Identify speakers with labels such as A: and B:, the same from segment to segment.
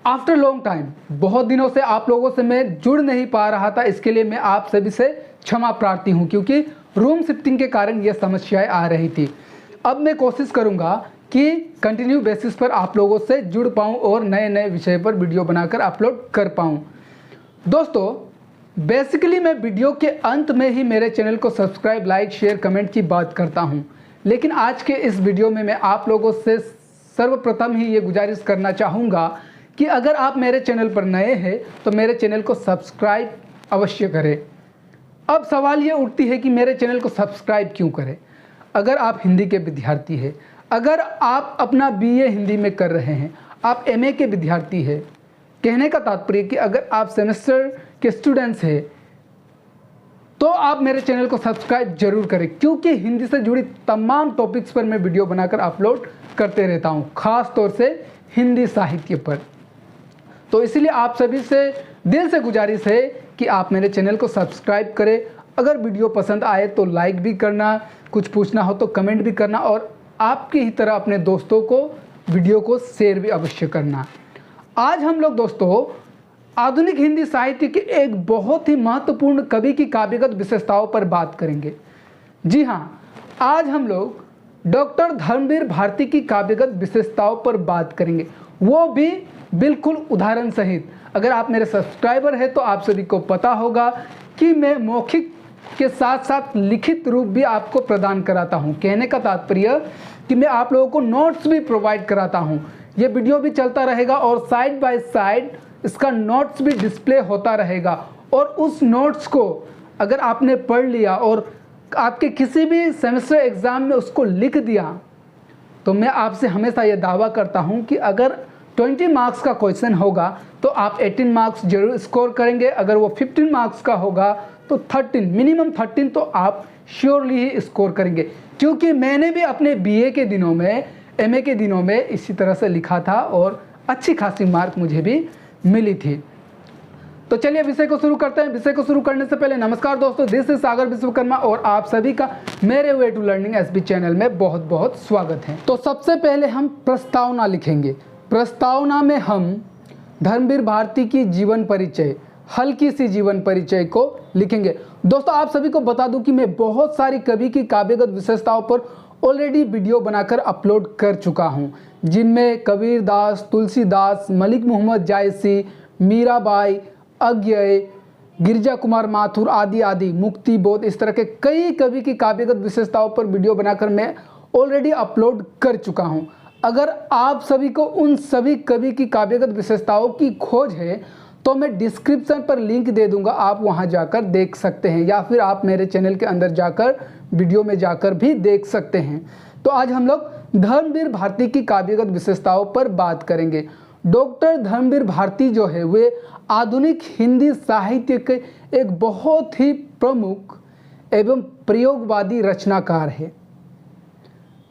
A: After long time, बहुत दिनों से आप लोगों से मैं जुड़ नहीं पा रहा था। इसके लिए मैं आप सभी से क्षमा प्रार्थी हूं, क्योंकि रूम शिफ्टिंग के कारण ये समस्याएं आ रही थी। अब मैं कोशिश करूंगा कि कंटिन्यू बेसिस पर आप लोगों से जुड़ पाऊं और नए नए विषय पर वीडियो बनाकर अपलोड कर पाऊं। दोस्तों, बेसिकली मैं वीडियो के अंत में ही मेरे चैनल को सब्सक्राइब, लाइक, शेयर, कमेंट की बात करता हूं, लेकिन आज के इस वीडियो में मैं आप लोगों से सर्वप्रथम ही ये गुजारिश करना चाहूँगा कि अगर आप मेरे चैनल पर नए हैं तो मेरे चैनल को सब्सक्राइब अवश्य करें। अब सवाल ये उठती है कि मेरे चैनल को सब्सक्राइब क्यों करें? अगर आप हिंदी के विद्यार्थी हैं, अगर आप अपना बीए हिंदी में कर रहे हैं, आप एमए के विद्यार्थी हैं, कहने का तात्पर्य कि अगर आप सेमेस्टर के स्टूडेंट्स हैं तो आप मेरे चैनल को सब्सक्राइब जरूर करें, क्योंकि हिंदी से जुड़ी तमाम टॉपिक्स पर मैं वीडियो बनाकर अपलोड करते रहता हूं, खास तौर से हिंदी साहित्य पर। तो इसलिए आप सभी से दिल से गुजारिश है कि आप मेरे चैनल को सब्सक्राइब करें। अगर वीडियो पसंद आए तो लाइक भी करना, कुछ पूछना हो तो कमेंट भी करना, और आपकी ही तरह अपने दोस्तों को वीडियो को शेयर भी अवश्य करना। आज हम लोग दोस्तों आधुनिक हिंदी साहित्य के एक बहुत ही महत्वपूर्ण कवि की काव्यगत विशेषताओं पर बात करेंगे। जी हाँ, आज हम लोग डॉक्टर धर्मवीर भारती की काव्यगत विशेषताओं पर बात करेंगे, वो भी बिल्कुल उदाहरण सहित। अगर आप मेरे सब्सक्राइबर हैं तो आप सभी को पता होगा कि मैं मौखिक के साथ साथ लिखित रूप भी आपको प्रदान कराता हूं। कहने का तात्पर्य कि मैं आप लोगों को नोट्स भी प्रोवाइड कराता हूं। ये वीडियो भी चलता रहेगा और साइड बाय साइड इसका नोट्स भी डिस्प्ले होता रहेगा, और उस नोट्स को अगर आपने पढ़ लिया और आपके किसी भी सेमेस्टर एग्ज़ाम में उसको लिख दिया तो मैं आपसे हमेशा ये दावा करता हूँ कि अगर 20 मार्क्स का क्वेश्चन होगा तो आप 18 मार्क्स जरूर स्कोर करेंगे। अगर वो 15 मार्क्स का होगा तो 13, मिनिमम 13 तो आप श्योरली ही स्कोर करेंगे, क्योंकि मैंने भी अपने बीए के दिनों में, एमए के दिनों में इसी तरह से लिखा था और अच्छी खासी मार्क मुझे भी मिली थी। तो चलिए विषय को शुरू करते हैं। विषय को शुरू करने से पहले नमस्कार दोस्तों, दिस इज सागर विश्वकर्मा और आप सभी का मेरे way to learning SB channel में बहुत बहुत स्वागत है। तो सबसे पहले हम प्रस्तावना लिखेंगे। प्रस्तावना में हम धर्मवीर भारती की जीवन परिचय, हल्की सी जीवन परिचय को लिखेंगे। दोस्तों, आप सभी को बता दूं कि मैं बहुत सारी कवि की काव्यगत विशेषताओं पर ऑलरेडी वीडियो बनाकर अपलोड कर चुका हूं, जिनमें कबीर दास, तुलसीदास, मलिक मोहम्मद जायसी, मीराबाई, अज्ञेय, गिरिजा कुमार माथुर आदि आदि, मुक्ति बोध, इस तरह के कई कवि की काव्यगत विशेषताओं पर वीडियो बनाकर मैं ऑलरेडी अपलोड कर चुका हूं। अगर आप सभी को उन सभी कवि की काव्यगत विशेषताओं की खोज है तो मैं डिस्क्रिप्शन पर लिंक दे दूंगा, आप वहां जाकर देख सकते हैं, या फिर आप मेरे चैनल के अंदर जाकर वीडियो में जाकर भी देख सकते हैं। तो आज हम लोग धर्मवीर भारती की काव्यगत विशेषताओं पर बात करेंगे। डॉक्टर धर्मवीर भारती जो है वे आधुनिक हिंदी साहित्य के एक बहुत ही प्रमुख एवं प्रयोगवादी रचनाकार है।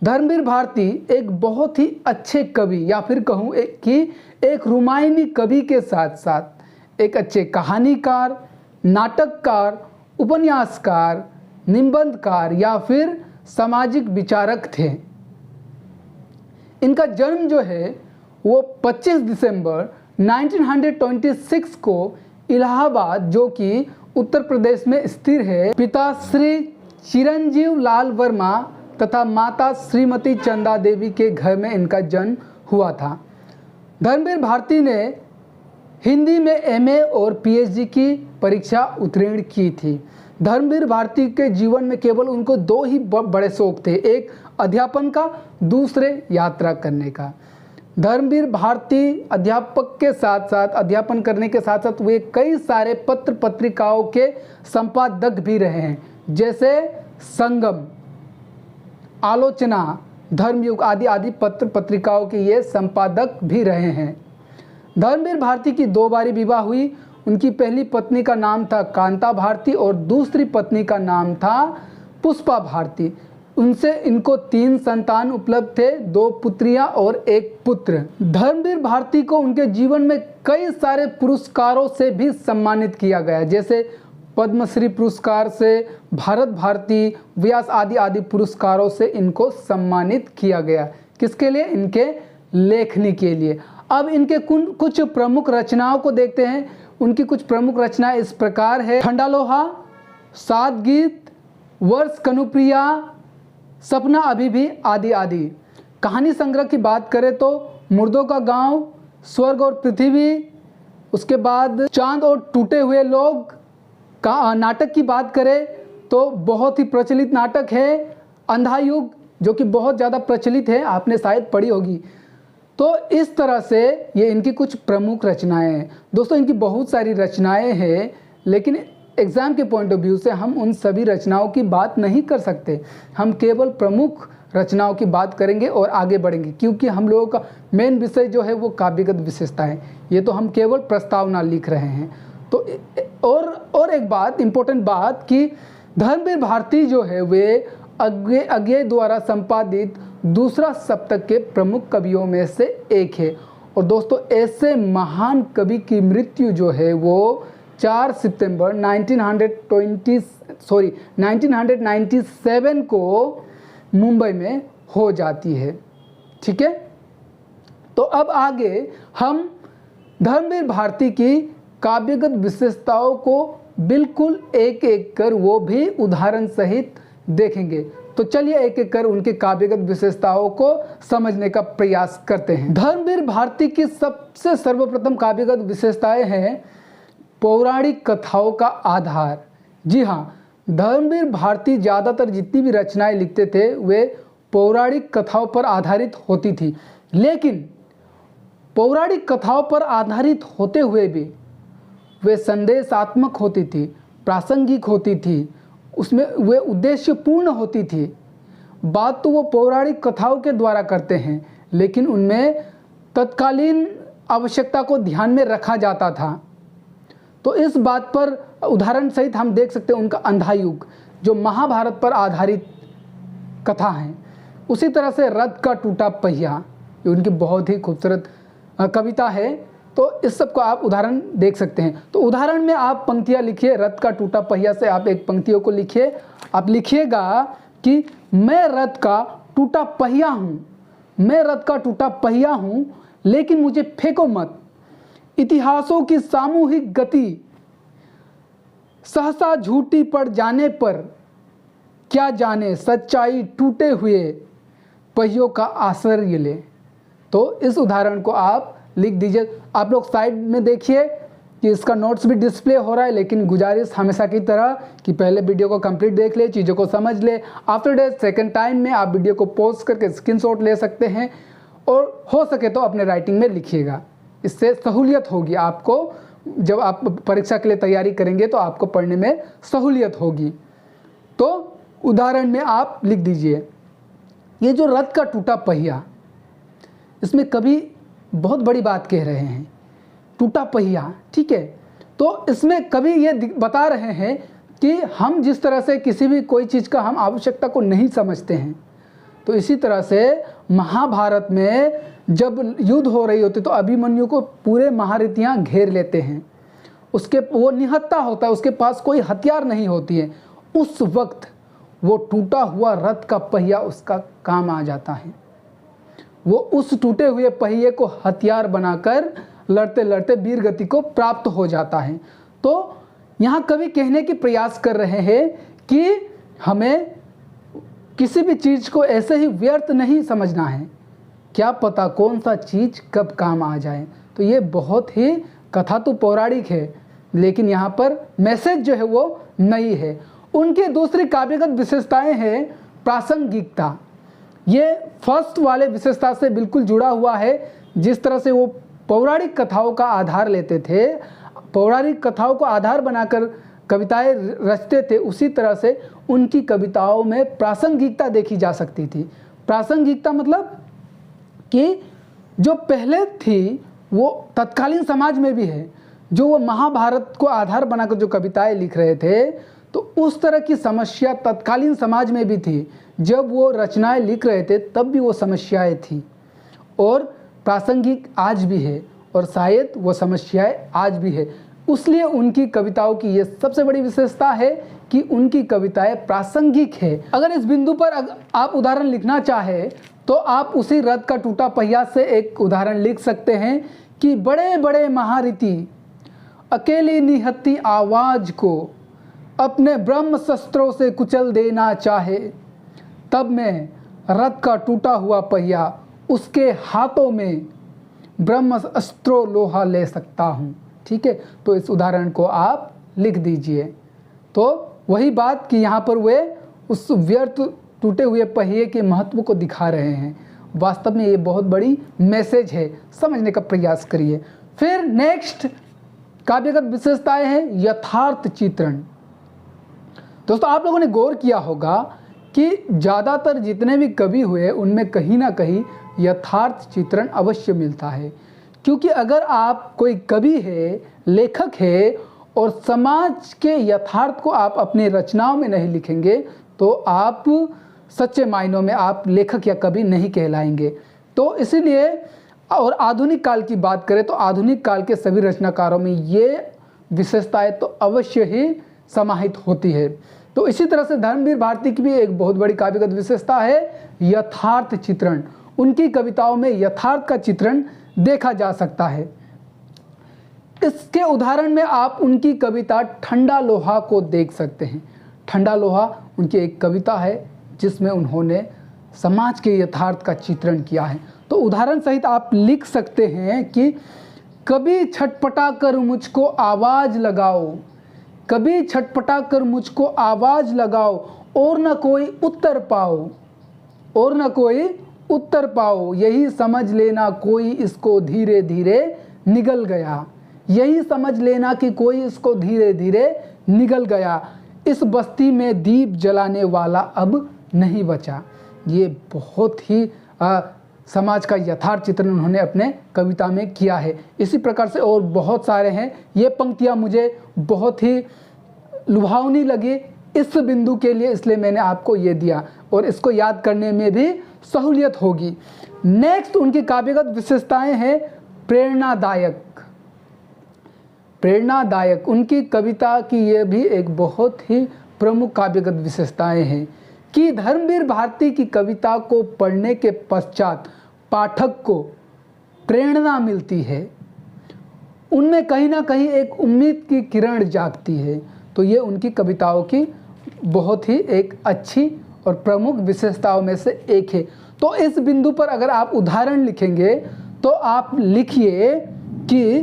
A: धर्मवीर भारती एक बहुत ही अच्छे कवि, या फिर कहूँ कि एक रुमायनी कवि के साथ साथ एक अच्छे कहानीकार, नाटककार, उपन्यासकार, निबंधकार या फिर सामाजिक विचारक थे। इनका जन्म जो है वो 25 दिसंबर 1926 को इलाहाबाद, जो कि उत्तर प्रदेश में स्थिर है, पिता श्री चिरंजीव लाल वर्मा तथा माता श्रीमती चंदा देवी के घर में इनका जन्म हुआ था। धर्मवीर भारती ने हिंदी में एमए और पीएचडी की परीक्षा उत्तीर्ण की थी। धर्मवीर भारती के जीवन में केवल उनको दो ही बड़े शौक थे, एक अध्यापन का, दूसरे यात्रा करने का। धर्मवीर भारती अध्यापक के साथ साथ, अध्यापन करने के साथ साथ वे कई सारे पत्र पत्रिकाओं के संपादक भी रहे हैं, जैसे संगम, आलोचना, धर्मयुग आदि आदि पत्र पत्रिकाओं के ये संपादक भी रहे हैं। धर्मवीर भारती की 2 बारी विवाह हुई। उनकी पहली पत्नी का नाम था कांता भारती और दूसरी पत्नी का नाम था पुष्पा भारती। उनसे इनको 3 संतान उपलब्ध थे, 2 पुत्रियां और 1 पुत्र। धर्मवीर भारती को उनके जीवन में कई सारे पुरस्कारों से भी सम्मानित किया गया, जैसे पद्मश्री पुरस्कार से, भारत भारती, व्यास आदि आदि पुरस्कारों से इनको सम्मानित किया गया। किसके लिए? इनके लेखनी के लिए। अब इनके कुछ प्रमुख रचनाओं को देखते हैं। उनकी कुछ प्रमुख रचनाएं इस प्रकार है: ठंडा लोहा, सात गीत, वर्ष कनुप्रिया, सपना अभी भी, आदि आदि। कहानी संग्रह की बात करें तो मुर्दों का गांव, स्वर्ग और पृथ्वी, उसके बाद चांद और टूटे हुए लोग। का नाटक की बात करें तो बहुत ही प्रचलित नाटक है अंधा युग, जो कि बहुत ज़्यादा प्रचलित है, आपने शायद पढ़ी होगी। तो इस तरह से ये इनकी कुछ प्रमुख रचनाएं हैं। दोस्तों इनकी बहुत सारी रचनाएं हैं, लेकिन एग्ज़ाम के पॉइंट ऑफ व्यू से हम उन सभी रचनाओं की बात नहीं कर सकते। हम केवल प्रमुख रचनाओं की बात करेंगे और आगे बढ़ेंगे, क्योंकि हम लोगों का मेन विषय जो है वो काव्यगत विशेषता है। ये तो हम केवल प्रस्तावना लिख रहे हैं। तो और एक बात, इम्पोर्टेंट बात, कि धर्मवीर भारती जो है वे अज्ञेय द्वारा संपादित दूसरा सप्तक के प्रमुख कवियों में से एक है। और दोस्तों ऐसे महान कवि की मृत्यु जो है वो 4 सितंबर 1997 को मुंबई में हो जाती है। ठीक है, तो अब आगे हम धर्मवीर भारती की काव्यगत विशेषताओं को बिल्कुल एक एक कर, वो भी उदाहरण सहित देखेंगे। तो चलिए एक एक कर उनके काव्यगत विशेषताओं को समझने का प्रयास करते हैं। धर्मवीर भारती की सबसे सर्वप्रथम काव्यगत विशेषताएं हैं पौराणिक कथाओं का आधार। जी हाँ, धर्मवीर भारती ज़्यादातर जितनी भी रचनाएं लिखते थे वे पौराणिक कथाओं पर आधारित होती थी, लेकिन पौराणिक कथाओं पर आधारित होते हुए भी वे संदेशात्मक होती थी, प्रासंगिक होती थी, उसमें वे उद्देश्यपूर्ण होती थी। बात तो वो पौराणिक कथाओं के द्वारा करते हैं, लेकिन उनमें तत्कालीन आवश्यकता को ध्यान में रखा जाता था। तो इस बात पर उदाहरण सहित हम देख सकते हैं उनका अंधा युग, जो महाभारत पर आधारित कथा है। उसी तरह से रथ का टूटा पहिया, ये उनकी बहुत ही खूबसूरत कविता है। तो इस सब को आप उदाहरण देख सकते हैं। तो उदाहरण में आप पंक्तियाँ लिखिए, रथ का टूटा पहिया से आप एक पंक्तियों को लिखिए। आप लिखिएगा कि मैं रथ का टूटा पहिया हूँ, मैं रथ का टूटा पहिया हूँ, लेकिन मुझे फेंको मत। इतिहासों की सामूहिक गति सहसा झूठी पड़ जाने पर क्या जाने सच्चाई टूटे हुए पहियों का आश्रय ले। तो इस उदाहरण को आप लिख दीजिए। आप लोग साइड में देखिए कि इसका नोट्स भी डिस्प्ले हो रहा है, लेकिन गुजारिश हमेशा की तरह कि पहले वीडियो को कंप्लीट देख ले, चीज़ों को समझ ले। आफ्टर दैट सेकंड टाइम में आप वीडियो को पॉज करके स्क्रीनशॉट ले सकते हैं और हो सके तो अपने राइटिंग में लिखिएगा। इससे सहूलियत होगी आपको, जब आप परीक्षा के लिए तैयारी करेंगे तो आपको पढ़ने में सहूलियत होगी। तो उदाहरण में आप लिख दीजिए, ये जो रथ का टूटा पहिया, इसमें कवि बहुत बड़ी बात कह रहे हैं, टूटा पहिया। ठीक है, तो इसमें कवि ये बता रहे हैं कि हम जिस तरह से किसी भी कोई चीज़ का हम आवश्यकता को नहीं समझते हैं, तो इसी तरह से महाभारत में जब युद्ध हो रही होती तो अभिमन्यु को पूरे महारथियाँ घेर लेते हैं। उसके वो निहत्था होता है, उसके पास कोई हथियार नहीं होती है। उस वक्त वो टूटा हुआ रथ का पहिया उसका काम आ जाता है। वो उस टूटे हुए पहिए को हथियार बनाकर लड़ते लड़ते वीर गति को प्राप्त हो जाता है। तो यहाँ कवि कहने की प्रयास कर रहे हैं कि हमें किसी भी चीज़ को ऐसे ही व्यर्थ नहीं समझना है, क्या पता कौन सा चीज़ कब काम आ जाए। तो ये बहुत ही, कथा तो पौराणिक है, लेकिन यहाँ पर मैसेज जो है वो नई है। उनकी दूसरी काव्यगत विशेषताएं हैं प्रासंगिकता। ये फर्स्ट वाले विशेषता से बिल्कुल जुड़ा हुआ है। जिस तरह से वो पौराणिक कथाओं का आधार लेते थे, पौराणिक कथाओं को आधार बनाकर कविताएं रचते थे, उसी तरह से उनकी कविताओं में प्रासंगिकता देखी जा सकती थी। प्रासंगिकता मतलब कि जो पहले थी वो तत्कालीन समाज में भी है। जो वो महाभारत को आधार बनाकर जो कविताएं लिख रहे थे, तो उस तरह की समस्या तत्कालीन समाज में भी थी। जब वो रचनाएं लिख रहे थे तब भी वो समस्याएं थी, और प्रासंगिक आज भी है, और शायद वो समस्याएं आज भी है। इसलिए उनकी कविताओं की ये सबसे बड़ी विशेषता है कि उनकी कविताएं प्रासंगिक है। अगर इस बिंदु पर आप उदाहरण लिखना चाहे तो आप उसी रथ का टूटा पहिया से एक उदाहरण लिख सकते हैं कि बड़े बड़े महारथी अकेली निहत्ती आवाज को अपने ब्रह्म शस्त्रों से कुचल देना चाहे, तब मैं रथ का टूटा हुआ पहिया उसके हाथों में ब्रह्म अस्त्रो लोहा ले सकता हूँ। ठीक है, तो इस उदाहरण को आप लिख दीजिए। तो वही बात कि यहाँ पर वे उस व्यर्थ टूटे हुए पहिए के महत्व को दिखा रहे हैं। वास्तव में ये बहुत बड़ी मैसेज है, समझने का प्रयास करिए। फिर नेक्स्ट काव्यगत विशेषताएं हैं यथार्थ चित्रण। दोस्तों, आप लोगों ने गौर किया होगा कि ज़्यादातर जितने भी कवि हुए उनमें कहीं ना कहीं यथार्थ चित्रण अवश्य मिलता है, क्योंकि अगर आप कोई कवि है, लेखक है और समाज के यथार्थ को आप अपनी रचनाओं में नहीं लिखेंगे तो आप सच्चे मायनों में आप लेखक या कवि नहीं कहलाएंगे। तो इसीलिए और आधुनिक काल की बात करें तो आधुनिक काल के सभी रचनाकारों में ये विशेषताएं तो अवश्य ही समाहित होती है। तो इसी तरह से धर्मवीर भारती की भी एक बहुत बड़ी काव्यगत विशेषता है यथार्थ चित्रण। उनकी कविताओं में यथार्थ का चित्रण देखा जा सकता है। इसके उदाहरण में आप उनकी कविता ठंडा लोहा को देख सकते हैं। ठंडा लोहा उनकी एक कविता है जिसमें उन्होंने समाज के यथार्थ का चित्रण किया है। तो उदाहरण सहित आप लिख सकते हैं कि कभी छटपटा कर मुझको आवाज़ लगाओ, कभी छटपटा कर मुझको आवाज़ लगाओ और न कोई उत्तर पाओ, और न कोई उत्तर पाओ, यही समझ लेना कोई इसको धीरे धीरे निगल गया, यही समझ लेना कि कोई इसको धीरे धीरे निगल गया, इस बस्ती में दीप जलाने वाला अब नहीं बचा। ये बहुत ही समाज का यथार्थ चित्रण उन्होंने अपने कविता में किया है। इसी प्रकार से और बहुत सारे हैं। ये पंक्तियाँ मुझे बहुत ही लुभावनी लगी इस बिंदु के लिए, इसलिए मैंने आपको ये दिया और इसको याद करने में भी सहूलियत होगी। नेक्स्ट उनकी काव्यगत विशेषताएं हैं प्रेरणादायक। प्रेरणादायक उनकी कविता की ये भी एक बहुत ही प्रमुख काव्यगत विशेषताएं हैं कि धर्मवीर भारती की कविता को पढ़ने के पश्चात पाठक को प्रेरणा मिलती है, उनमें कहीं ना कहीं एक उम्मीद की किरण जागती है। तो ये उनकी कविताओं की बहुत ही एक अच्छी और प्रमुख विशेषताओं में से एक है। तो इस बिंदु पर अगर आप उदाहरण लिखेंगे तो आप लिखिए कि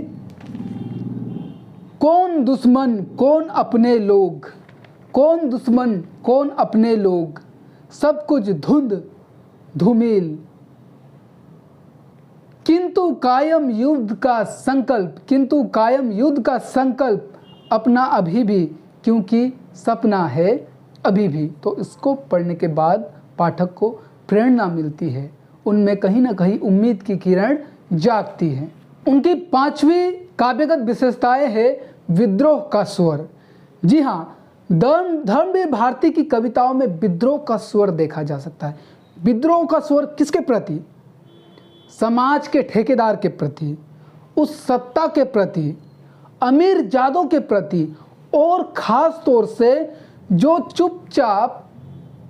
A: कौन दुश्मन कौन अपने लोग, कौन दुश्मन कौन अपने लोग, सब कुछ धुंध धूमिल, किंतु कायम युद्ध का संकल्प, किंतु कायम युद्ध का संकल्प अपना अभी भी, क्योंकि सपना है अभी भी। तो इसको पढ़ने के बाद पाठक को प्रेरणा मिलती है, उनमें कहीं ना कहीं उम्मीद की किरण जागती है। उनकी पांचवी काव्यगत विशेषताएं है विद्रोह का स्वर। जी हाँ, धर्मवीर भारती की कविताओं में विद्रोह का स्वर देखा जा सकता है। विद्रोह का स्वर किसके प्रति? समाज के ठेकेदार के प्रति, उस सत्ता के प्रति, अमीर जादों के प्रति, और ख़ास तौर से जो चुपचाप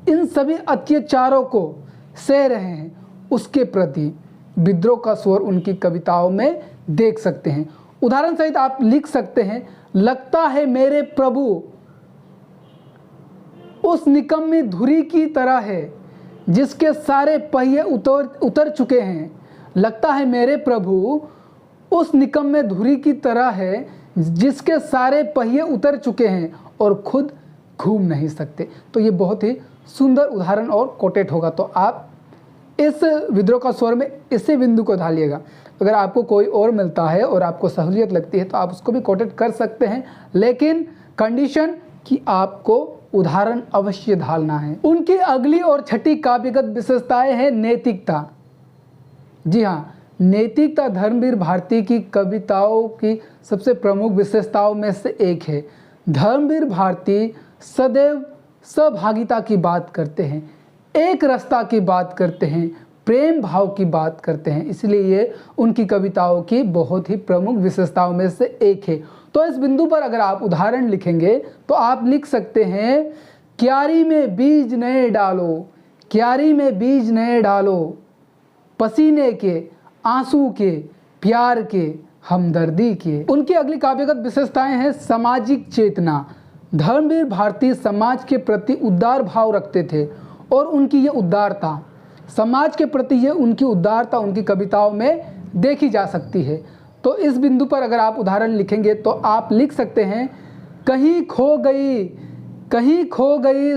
A: इन सभी अत्याचारों को सह रहे हैं उसके प्रति विद्रोह का स्वर उनकी कविताओं में देख सकते हैं। उदाहरण सहित आप लिख सकते हैं, लगता है मेरे प्रभु उस निकम्मी धुरी की तरह है जिसके सारे पहिए उतर चुके हैं। लगता है मेरे प्रभु उस निकम्मे धुरी की तरह है जिसके सारे पहिए उतर चुके हैं और खुद घूम नहीं सकते। तो ये बहुत ही सुंदर उदाहरण और कोटेट होगा। तो आप इस विद्रोह का स्वर में इसी बिंदु को ढालिएगा। अगर आपको कोई और मिलता है और आपको सहूलियत लगती है तो आप उसको भी कोटेट कर सकते हैं, लेकिन कंडीशन कि आपको उदाहरण अवश्य ढालना है। उनकी अगली और छठी काव्यगत विशेषताएं हैं नैतिकता। जी हाँ, नैतिकता धर्मवीर भारती की कविताओं की सबसे प्रमुख विशेषताओं में से एक है। धर्मवीर भारती सदैव सहभागिता की बात करते हैं, एक रास्ता की बात करते हैं, प्रेम भाव की बात करते हैं, इसलिए ये उनकी कविताओं की बहुत ही प्रमुख विशेषताओं में से एक है। तो इस बिंदु पर अगर आप उदाहरण लिखेंगे तो आप लिख सकते हैं, क्यारी में बीज नए डालो, क्यारी में बीज नए डालो, पसीने के, आंसू के, प्यार के, हमदर्दी के। उनकी अगली काव्यगत विशेषताएं हैं सामाजिक चेतना। धर्मवीर भारती समाज के प्रति उदार भाव रखते थे और उनकी ये उदारता, समाज के प्रति ये उनकी उदारता उनकी कविताओं में देखी जा सकती है। तो इस बिंदु पर अगर आप उदाहरण लिखेंगे तो आप लिख सकते हैं, कहीं खो गई, कहीं खो गई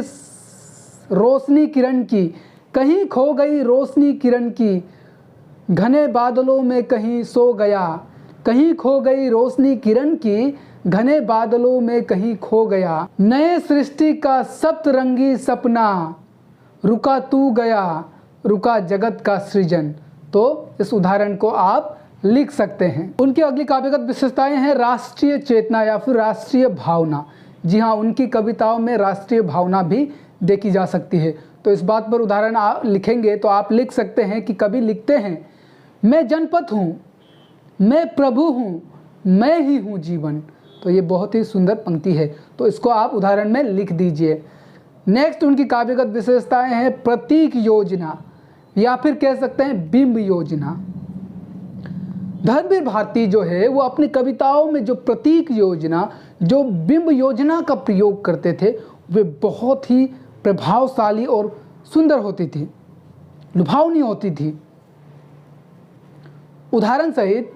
A: रोशनी किरण की, कहीं खो गई रोशनी किरण की, घने बादलों में कहीं सो गया, कहीं खो गई रोशनी किरण की, घने बादलों में कहीं खो गया, नए सृष्टि का सप्तरंगी सपना, रुका तू गया, रुका जगत का सृजन। तो इस उदाहरण को आप लिख सकते हैं। उनकी अगली काव्यगत विशेषताएं हैं राष्ट्रीय चेतना या फिर राष्ट्रीय भावना। जी हाँ, उनकी कविताओं में राष्ट्रीय भावना भी देखी जा सकती है। तो इस बात पर उदाहरण आप लिखेंगे तो आप लिख सकते हैं कि कवि लिखते हैं, मैं जनपथ हूँ, मैं प्रभु हूँ, मैं ही हूँ जीवन। तो ये बहुत ही सुंदर पंक्ति है, तो इसको आप उदाहरण में लिख दीजिए। नेक्स्ट उनकी काव्यगत विशेषताएं हैं प्रतीक योजना या फिर कह सकते हैं बिंब योजना। धर्मवीर भारती जो है वो अपनी कविताओं में जो प्रतीक योजना, जो बिंब योजना का प्रयोग करते थे, वे बहुत ही प्रभावशाली और सुंदर होती थी, लुभावनी होती थी। उदाहरण सहित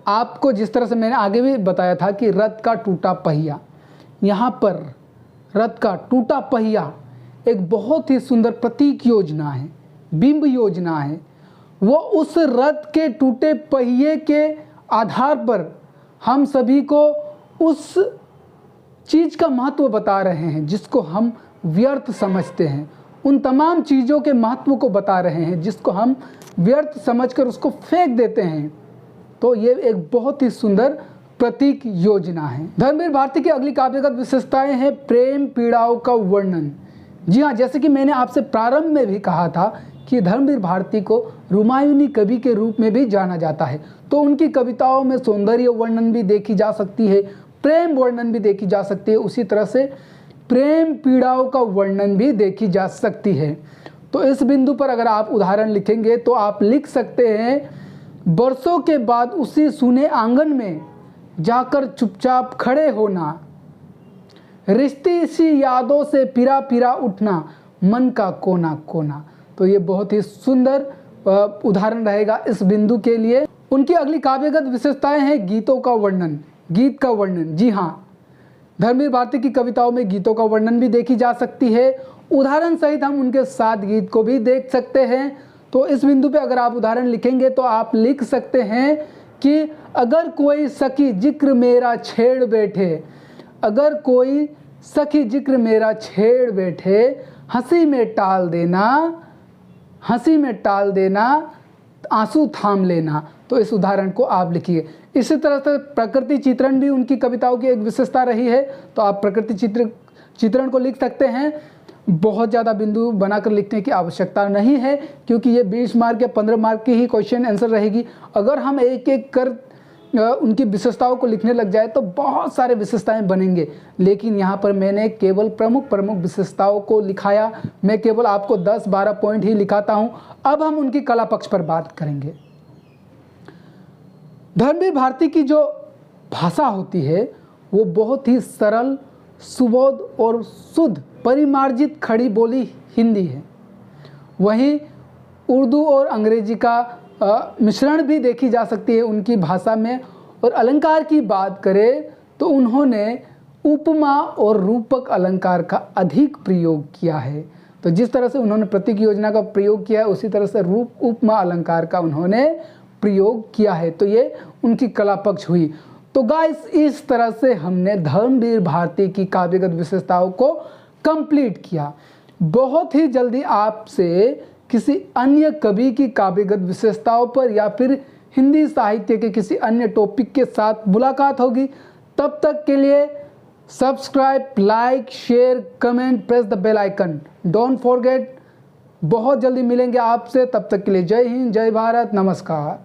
A: आपको जिस तरह से मैंने आगे भी बताया था कि रथ का टूटा पहिया, यहाँ पर रथ का टूटा पहिया एक बहुत ही सुंदर प्रतीक योजना है, बिंब योजना है। वो उस रथ के टूटे पहिए के आधार पर हम सभी को उस चीज़ का महत्व बता रहे हैं जिसको हम व्यर्थ समझते हैं, उन तमाम चीज़ों के महत्व को बता रहे हैं जिसको हम व्यर्थ समझकर उसको फेंक देते हैं। तो ये एक बहुत ही सुंदर प्रतीक योजना है। धर्मवीर भारती की अगली काव्यगत विशेषताएं हैं प्रेम पीड़ाओं का वर्णन। जी हाँ, जैसे कि मैंने आपसे प्रारंभ में भी कहा था कि धर्मवीर भारती को रुमायूनी कवि के रूप में भी जाना जाता है। तो उनकी कविताओं में सौंदर्य वर्णन भी देखी जा सकती है, प्रेम वर्णन भी देखी जा सकती है, उसी तरह से प्रेम पीड़ाओं का वर्णन भी देखी जा सकती है। तो इस बिंदु पर अगर आप उदाहरण लिखेंगे तो आप लिख सकते हैं, बरसों के बाद उसी सुने आंगन में जाकर चुपचाप खड़े होना, रिश्ती सी यादों से पिरा पिरा उठना, मन का कोना कोना। तो ये बहुत ही सुंदर उदाहरण रहेगा इस बिंदु के लिए। उनकी अगली काव्यगत विशेषताएं हैं गीतों का वर्णन, गीत का वर्णन। जी हाँ, धर्मवीर भारती की कविताओं में गीतों का वर्णन भी देखी जा सकती है। उदाहरण सहित हम उनके 7 गीत को भी देख सकते हैं। तो इस बिंदु पे अगर आप उदाहरण लिखेंगे तो आप लिख सकते हैं कि अगर कोई सखी जिक्र मेरा छेड़ बैठे, अगर कोई सखी जिक्र मेरा छेड़ बैठे, हंसी में टाल देना, हंसी में टाल देना, आंसू थाम लेना। तो इस उदाहरण को आप लिखिए। इसी तरह से प्रकृति चित्रण भी उनकी कविताओं की एक विशेषता रही है। तो आप प्रकृति चित्रण को लिख सकते हैं। बहुत ज़्यादा बिंदु बनाकर लिखने की आवश्यकता नहीं है क्योंकि ये 20 मार्क या 15 मार्क की ही क्वेश्चन आंसर रहेगी। अगर हम एक एक कर उनकी विशेषताओं को लिखने लग जाए तो बहुत सारे विशेषताएं बनेंगे, लेकिन यहाँ पर मैंने केवल प्रमुख प्रमुख विशेषताओं को लिखाया। मैं केवल आपको 10-12 पॉइंट ही लिखाता हूँ। अब हम उनकी कला पक्ष पर बात करेंगे। धर्मवीर भारती की जो भाषा होती है वो बहुत ही सरल, सुबोध और शुद्ध परिमार्जित खड़ी बोली हिंदी है। वहीं उर्दू और अंग्रेजी का मिश्रण भी देखी जा सकती है उनकी भाषा में। और अलंकार की बात करें तो उन्होंने उपमा और रूपक अलंकार का अधिक प्रयोग किया है। तो जिस तरह से उन्होंने प्रतीक योजना का प्रयोग किया है उसी तरह से रूप उपमा अलंकार का उन्होंने प्रयोग किया है। तो ये उनकी कला पक्ष हुई। तो गाइस, इस तरह से हमने धर्मवीर भारती की काव्यगत विशेषताओं को कंप्लीट किया। बहुत ही जल्दी आपसे किसी अन्य कवि की काव्यगत विशेषताओं पर या फिर हिंदी साहित्य के किसी अन्य टॉपिक के साथ मुलाकात होगी। तब तक के लिए subscribe, like, share, comment, press the bell icon. Don't forget बहुत जल्दी मिलेंगे आपसे, तब तक के लिए जय हिंद, जय भारत, नमस्कार।